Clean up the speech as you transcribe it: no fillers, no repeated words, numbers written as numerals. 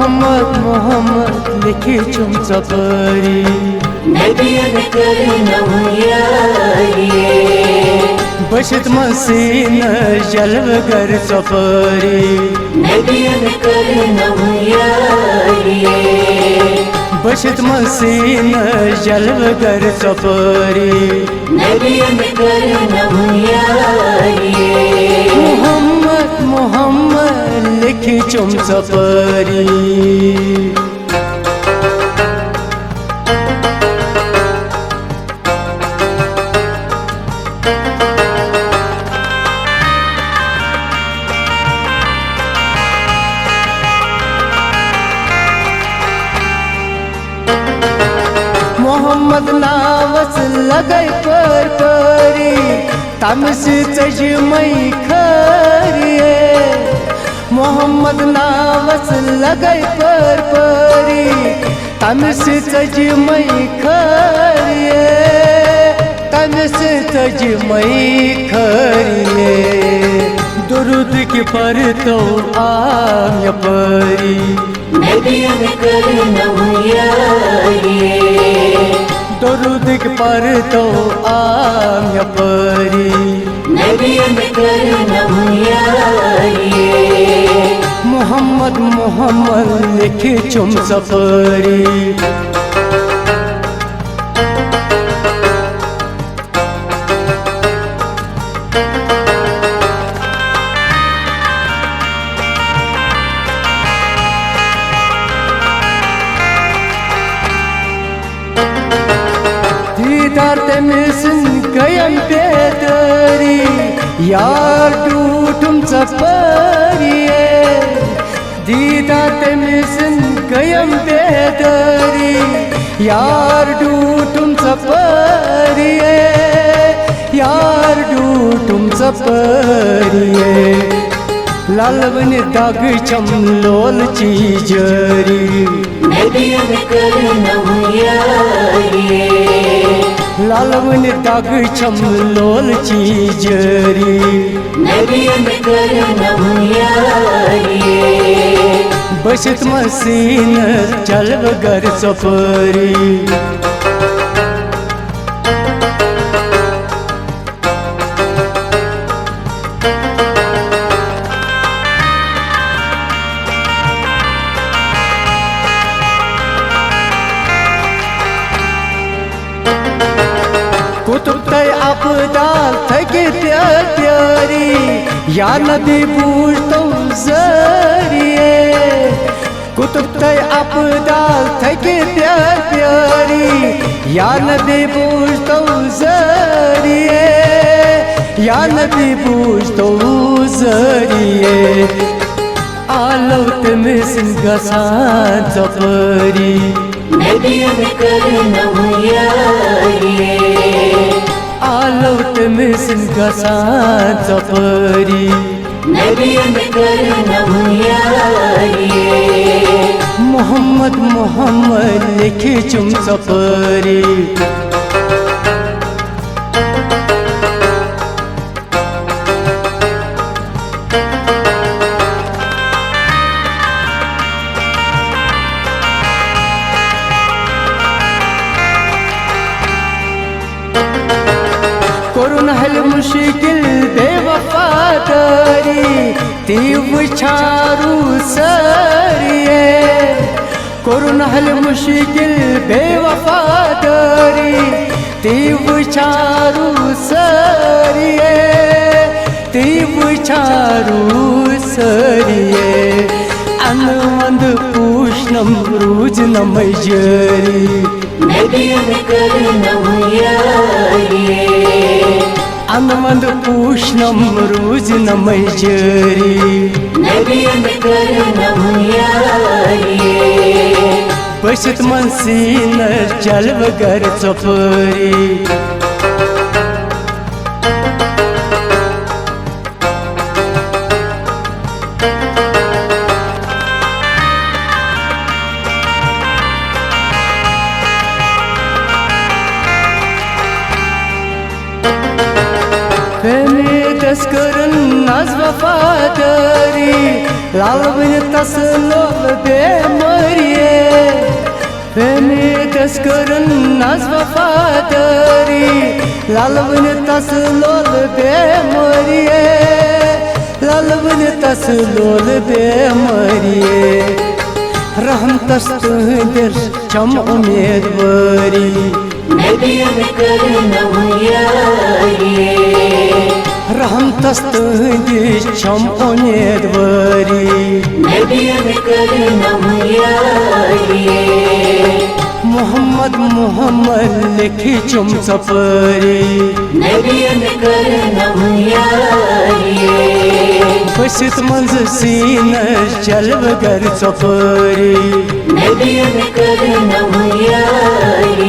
मोहम्मद मोहम्मद लिखी चुम सफरी नबियन करनम यारी बशत मसीन जलवगर सफरी नबियन करनम यारी बशत मसीन जलवगर सफरी नबियन करनम यारी मोहम्मद मोहम्मद लिखी चुम सफरी मोहम्मद नावस लगै पर परी तमस चजमई खरिए मोहम्मद नावस लगै पर परी तमस चजमई खरिए तमस चजमई खरिए दुरुद की पर तो आम परी नबियन करनम यारी दुरुद की पर तो आम परी नबियन करनम यारी मोहम्मद मोहम्मद लिखी चुम सफरी दीदार तमिसन गयम बेतरी यार टूटुम सफरिए दीदार तमिसन गयम बेतरी यार टूटुम सफरिए यार टूटुम सफरिए लालवन दाग चम लोल चीजरी नबियन करनम यारी लालवन दाग चम लोल चीजरी नबियन करनम यारी बशत मसीन जलवगर सफरी कुतुब तय अपदाल थके त्यारी या नबी बूझ तो जरिए कुतुब तय अपदाल थके त्यारी या नबी बूझ तो जरिए या नबी बूझ तो जरिए आलो में सिंगसान सफरी नबियन करनम यारी आलो में सिंगसान सफरी नबियन करनम यारी मोहम्मद मोहम्मद लिखी चुम सफरी कोरोना हल मुश्किल बेवफादारी तीव छारू सरिए कोरोना हल मुश्किल बेवफादारी तीव छारू सरिए तीव छारू सरिए अनवंद पूष्णम रूज नमजरी नबियन करनम यारी अनवंद पूष्णम रूज नमजरी नबियन करनम यारी बशत मसीन जलवगर सफरी तस्करन नाज वफादारी लाल बन तस लोल बेमरिए फेमे तस्करन नाज वफादारी लाल बन तस लोल बेमरिए लाल बन तस लोल बेमरिए रहम तस तुहदिर चम उम्मीदवारी नबियन करनम यारी रहम तस तुहदिर चम उम्मीदवारी नबियन करनम यारी मोहम्मद मोहम्मद लिखी चुम सफरी नबियन करनम यारी बसित मंज सीन चलव गर सफरी नबियन करनम यारी